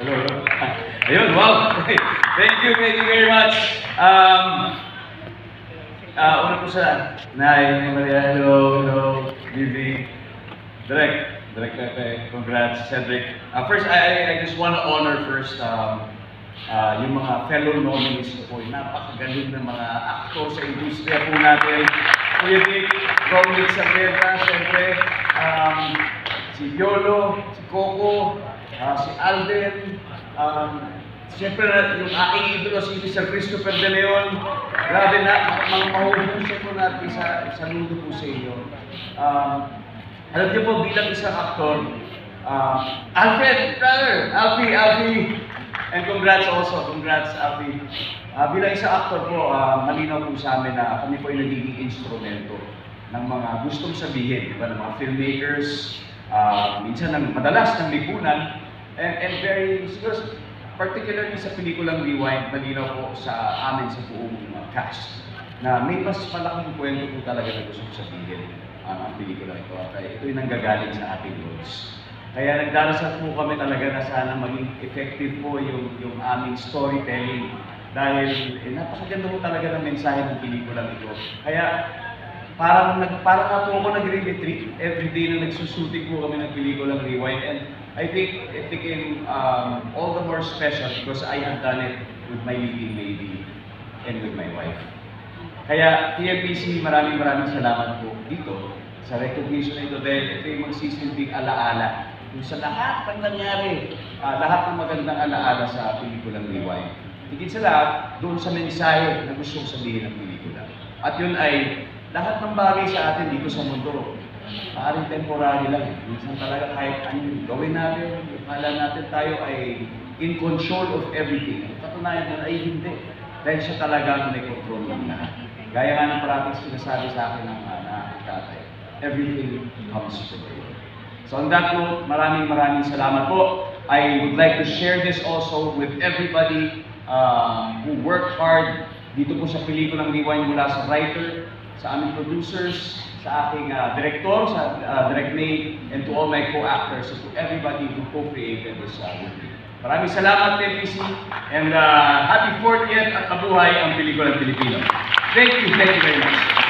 Hello, hello. Ayun, wow! Thank you very much. Una po sa Nay Maria, hello, Vivi, Direk Pepe, congrats, Cedric. First, I just want to honor first yung mga fellow nominees ko po. Napakagaling ng mga aktor sa industriya po natin. Kuya Vic, Romnick Sagrera, siyempre, si Yolo, si Coco, si Alden, siyempre yung aking idolo si Mr. Christopher De Leon. Grabe na, mahuhusay po natin sa mundo po sa inyo. Alam niyo po, bilang isang aktor, Alfred, brother, Alfie, and congrats, Alfie. Bilang isang aktor po, malinaw po sa amin na kami po ay nagiging instrumento ng mga gustong sabihin, di ba, ng mga filmmakers, minsan madalas ng lipunan, and very, siguro, particularly sa pelikulang Rewind, malinaw po sa amin sa buong cast, na may mas malaking kwento po talaga na gustong sabihin ang pelikula ito. At ito'y nanggagaling sa ating Lords. Kaya nagdarasal po kami talaga na sana maging effective po yung aming storytelling. Dahil napakaganda po talaga ng mensahe ng pelikulang ito. Kaya parang nga po ako nagre-retreat every day na nagsushooting po kami ng pelikulang Rewind. And I think it became all the more special because I have done it with my leading lady and with my wife. Kaya TFPC, maraming salamat po dito sa recognition ito dahil ito yung magsisilbing alaala kung sa lahat ng nangyari, lahat ng magandang alaala sa pelikulang Rewind. Higit sa lahat, doon sa mensahe na gustong sabihin ng pelikula. At yun ay lahat ng bagay sa atin dito sa mundo. Maaaring temporary lang. Minsan talaga kahit anong gawin natin, akala natin tayo ay in control of everything. Katunayan na ay hindi. Dahil siya talaga may control ng lahat. Gaya nga ng parating sinasabi sa akin ng aking tatay, everything comes from God. So on that note, maraming salamat po. I would like to share this also with everybody who worked hard dito po sa pelikulang Rewind, mula sa writer, sa aming producers, sa aking director, sa Direct May, and to all my co-actors, and to everybody who co-created this movie. Maraming salamat, TFPC, and happy 40th at mabuhay ang pelikulang Pilipino. Thank you very much.